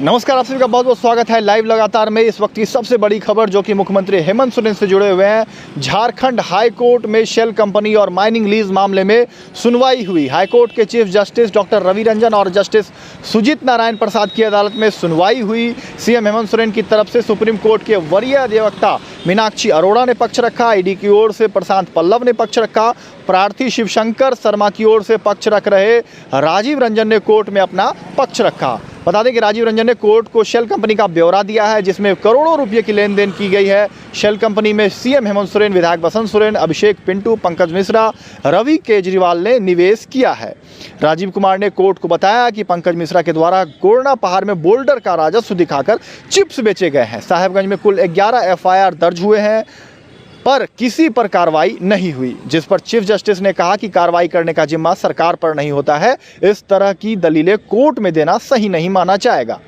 नमस्कार, आप सभी का बहुत बहुत स्वागत है लाइव लगातार में। इस वक्त की सबसे बड़ी खबर जो कि मुख्यमंत्री हेमंत सोरेन से जुड़े हुए हैं। झारखंड हाई कोर्ट में शेल कंपनी और माइनिंग लीज मामले में सुनवाई हुई। हाई कोर्ट के chief justice doctor Ravi Ranjan और जस्टिस सुजीत नारायण प्रसाद की अदालत में सुनवाई हुई। सीएम हेमंत सोरेन की तरफ से सुप्रीम कोर्ट के वरीय अधिवक्ता मीनाक्षी अरोड़ा ने पक्ष रखा। ईडी की ओर से प्रशांत पल्लव ने पक्ष रखा। प्रार्थी शिवशंकर शर्मा की ओर से पक्ष रख रहे राजीव रंजन ने कोर्ट में अपना पक्ष रखा। बता दें कि राजीव रंजन ने कोर्ट को शेल कंपनी का ब्यौरा दिया है, जिसमें करोड़ों रुपए की लेन देन की गई है। शेल कंपनी में सीएम हेमंत सोरेन, विधायक बसंत सोरेन, अभिषेक पिंटू, पंकज मिश्रा, रवि केजरीवाल ने निवेश किया है। राजीव कुमार ने कोर्ट को बताया कि पंकज मिश्रा के द्वारा कोरना पहाड़ में बोल्डर का राजस्व दिखाकर चिप्स बेचे गए हैं। साहेबगंज में कुल 11 एफआईआर दर्ज हुए हैं, पर किसी पर कार्रवाई नहीं हुई, जिस पर चीफ जस्टिस ने कहा कि कार्रवाई करने का जिम्मा सरकार पर नहीं होता है। इस तरह की दलीलें कोर्ट में देना सही नहीं माना जाएगा।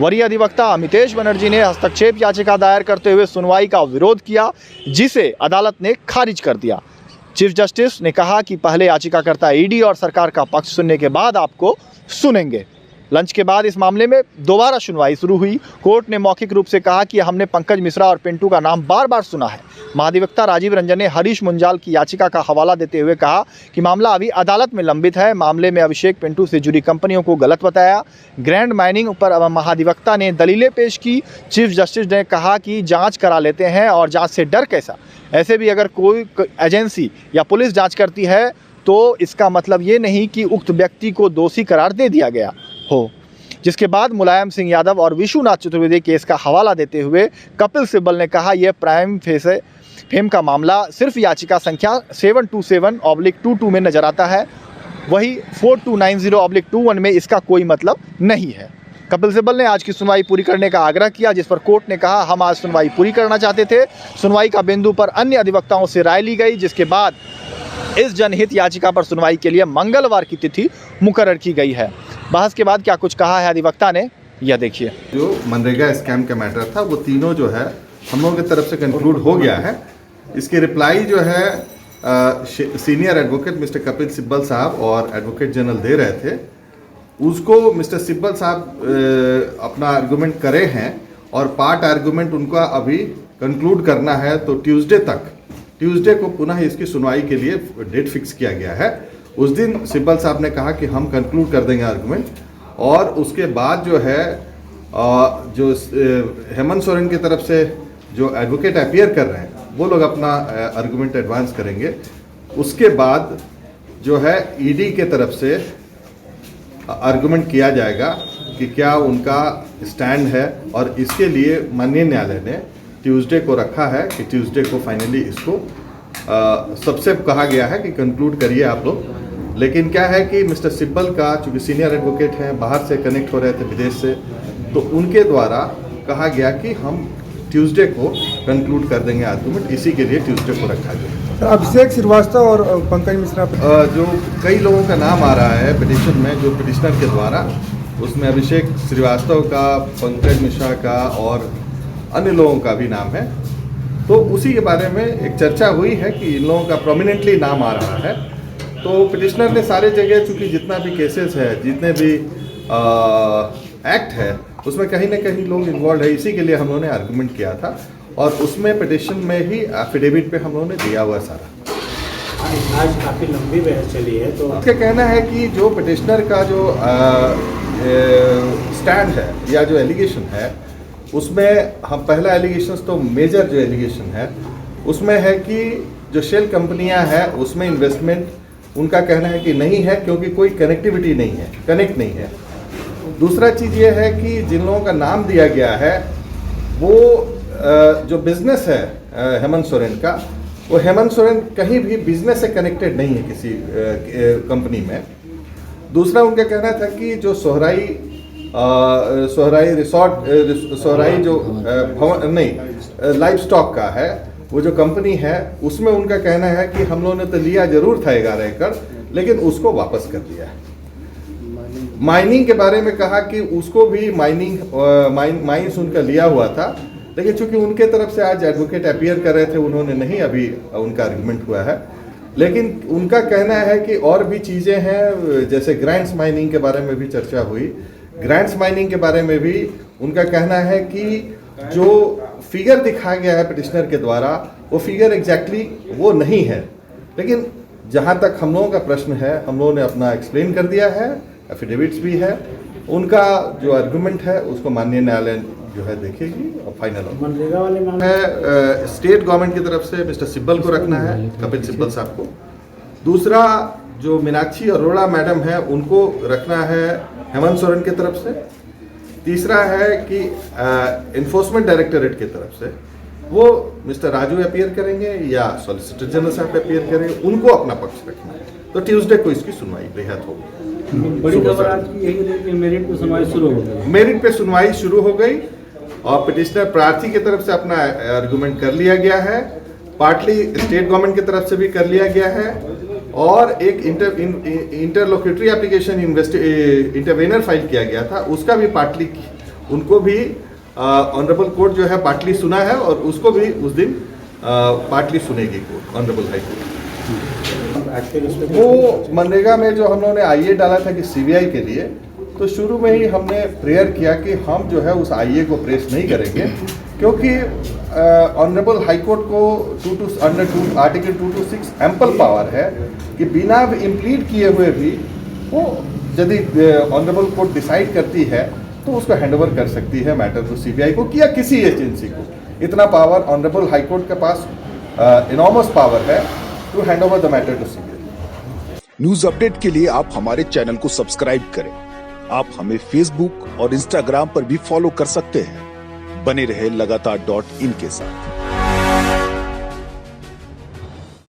वरीय अधिवक्ता अमितेश बनर्जी ने हस्तक्षेप याचिका दायर करते हुए सुनवाई का विरोध किया, जिसे अदालत ने खारिज कर दिया। चीफ जस्टिस ने कहा कि पहले याचिकाकर्ता ईडी और सरकार का पक्ष सुनने के बाद आपको सुनेंगे। लंच के बाद इस मामले में दोबारा सुनवाई शुरू हुई। कोर्ट ने मौखिक रूप से कहा कि हमने पंकज मिश्रा और पिंटू का नाम बार बार सुना है। महाधिवक्ता राजीव रंजन ने हरीश मुंजाल की याचिका का हवाला देते हुए कहा कि मामला अभी अदालत में लंबित है। मामले में अभिषेक पिंटू से जुड़ी कंपनियों को गलत बताया। ग्रैंड माइनिंग पर महाधिवक्ता ने दलीलें पेश की। चीफ जस्टिस ने कहा कि जांच करा लेते हैं, और जांच से डर कैसा। ऐसे भी अगर कोई एजेंसी या पुलिस जांच करती है तो इसका मतलब ये नहीं कि उक्त व्यक्ति को दोषी करार दे दिया गया हो। जिसके बाद मुलायम सिंह यादव और विशुनाथ चतुर्वेदी केस का हवाला देते हुए कपिल सिब्बल ने कहा, यह प्राइम फेम का मामला सिर्फ याचिका संख्या 727/22 में नजर आता है, वही 4290/21 में इसका कोई मतलब नहीं है। कपिल सिब्बल ने आज की सुनवाई पूरी करने का आग्रह किया, जिस पर कोर्ट ने कहा हम आज सुनवाई पूरी करना चाहते थे। सुनवाई का बिंदु पर अन्य अधिवक्ताओं से राय ली गई, जिसके बाद इस जनहित याचिका पर सुनवाई के लिए मंगलवार की तिथि मुकर्रर की गई है। बहस के बाद क्या कुछ कहा है अधिवक्ता ने, यह देखिए। जो मनरेगा स्कैम का मैटर था वो तीनों जो है हम लोगों की तरफ से कंक्लूड हो गया है। इसकी रिप्लाई जो है senior advocate mister Kapil Sibal साहब और एडवोकेट जनरल दे रहे थे, उसको मिस्टर सिब्बल साहब अपना आर्गूमेंट करे हैं, और पार्ट आर्गूमेंट उनका अभी कंक्लूड करना है। तो ट्यूसडे को पुनः इसकी सुनवाई के लिए डेट फिक्स किया गया है। उस दिन सिब्बल साहब ने कहा कि हम कंक्लूड कर देंगे आर्गूमेंट, और उसके बाद जो है जो हेमंत सोरेन की तरफ से जो एडवोकेट अपीयर कर रहे हैं वो लोग अपना आर्गूमेंट एडवांस करेंगे। उसके बाद जो है ईडी के तरफ से आर्गूमेंट किया जाएगा कि क्या उनका स्टैंड है, और इसके लिए माननीय न्यायालय ने ट्यूसडे को रखा है कि ट्यूसडे को फाइनली इसको सबसे कहा गया है कि कंक्लूड करिए आप लोग। लेकिन क्या है कि मिस्टर सिब्बल का चूँकि सीनियर एडवोकेट हैं, बाहर से कनेक्ट हो रहे थे विदेश से, तो उनके द्वारा कहा गया कि हम ट्यूसडे को कंक्लूड कर देंगे आर्गूमेंट, इसी के लिए ट्यूसडे को रखा गया। अभिषेक श्रीवास्तव और पंकज मिश्रा जो कई लोगों का नाम आ रहा है पिटिशन में, जो पिटिशनर के द्वारा, उसमें अभिषेक श्रीवास्तव का, पंकज मिश्रा का और अन्य लोगों का भी नाम है। तो उसी के बारे में एक चर्चा हुई है कि इन लोगों का प्रोमिनेंटली नाम आ रहा है। तो पिटिशनर ने सारे जगह, चूँकि जितना भी केसेस है, जितने भी एक्ट है, उसमें कहीं ना कहीं लोग इन्वॉल्व है, इसी के लिए हम लोगों ने आर्गूमेंट किया था, और उसमें पिटिशन में ही एफिडेविट पे हम लोगों ने दिया हुआ सारा। आज काफ़ी लंबी बहस चली है, तो उसका कहना है कि जो पिटिशनर का जो स्टैंड है या जो एलिगेशन है, उसमें हम पहला एलिगेशन तो मेजर जो एलिगेशन है उसमें है कि जो शेल कंपनियां हैं उसमें इन्वेस्टमेंट उनका कहना है कि नहीं है, क्योंकि कोई कनेक्टिविटी नहीं है, कनेक्ट नहीं है। दूसरा चीज़ ये है कि जिन लोगों का नाम दिया गया है वो जो बिजनेस है हेमंत सोरेन का, वो हेमंत सोरेन कहीं भी बिजनेस से कनेक्टेड नहीं है किसी कंपनी में। दूसरा उनका कहना था कि जो सोहराई रिसोर्ट, सोहराई जो लाइफ स्टॉक का है, वो जो कंपनी है, उसमें उनका कहना है कि हम लोगों ने तो लिया जरूर था 11 एकड़, लेकिन उसको वापस कर दिया है। माइनिंग के बारे में कहा कि उसको भी माइंस उनका लिया हुआ था, लेकिन चूंकि उनके तरफ से आज एडवोकेट अपीयर कर रहे थे, उन्होंने नहीं अभी उनका आर्गुमेंट हुआ है। लेकिन उनका कहना है कि और भी चीज़ें हैं, जैसे ग्रांट्स माइनिंग के बारे में भी चर्चा हुई ग्रांट्स माइनिंग के बारे में भी उनका कहना है कि जो फिगर दिखाया गया है पिटिशनर के द्वारा वो फिगर एग्जैक्टली वो नहीं है, लेकिन जहां तक हम लोगों का प्रश्न है हम लोगों ने अपना एक्सप्लेन कर दिया है, एफिडेविट्स भी है, उनका जो आर्गुमेंट है उसको माननीय न्यायालय जो है देखेगी और फाइनल मनरेगा वाले मामले है। स्टेट गवर्नमेंट की तरफ से मिस्टर सिब्बल को रखना है, कपिल सिब्बल साहब को। दूसरा जो मीनाक्षी अरोड़ा मैडम है उनको रखना है हेमंत सोरेन की तरफ से। तीसरा है कि इन्फोर्समेंट डायरेक्टरेट की तरफ से वो मिस्टर राजू अपीयर करेंगे या सॉलिसिटर जनरल साहब अपीयर करेंगे, उनको अपना पक्ष रखना है। तो ट्यूसडे को इसकी सुनवाई बेहद होगी। बड़ी खबर आज की यही है कि मेरिट पे सुनवाई शुरू हो गई। मेरिट पे सुनवाई शुरू हो गई और पिटिशनर प्रार्थी की तरफ से अपना आर्गुमेंट कर लिया गया है, पार्टली स्टेट गवर्नमेंट की तरफ से भी कर लिया गया है, और एक इंटरलोक्यूटरी एप्लीकेशन इंटरवेनर फाइल किया गया था, उसका भी पार्टली उनको भी ऑनरेबल कोर्ट जो है पार्टली सुना है और उसको भी उस दिन पार्टली सुनेगी कोर्ट, ऑनरेबल हाई कोर्ट। वो मनरेगा में जो हम लोगों ने आईए डाला था कि सीबीआई के लिए, तो शुरू में ही हमने प्रेयर किया कि हम जो है उस आईए को प्रेस नहीं करेंगे, क्योंकि ऑनरेबल हाई कोर्ट को अंडर आर्टिकल 226 एम्पल पावर है कि बिना इम्प्लीड किए हुए भी वो यदि ऑनरेबल कोर्ट डिसाइड करती है तो उसको हैंडओवर कर सकती है मैटर को सीबीआई को या किसी एजेंसी को। इतना पावर ऑनरेबल हाई कोर्ट के पास इनॉर्मस पावर है to hand over the matter to CBI. News update के लिए आप हमारे चैनल को सब्सक्राइब करें। आप हमें फेसबुक और इंस्टाग्राम पर भी फॉलो कर सकते हैं। बने रहे लगातार .in के साथ।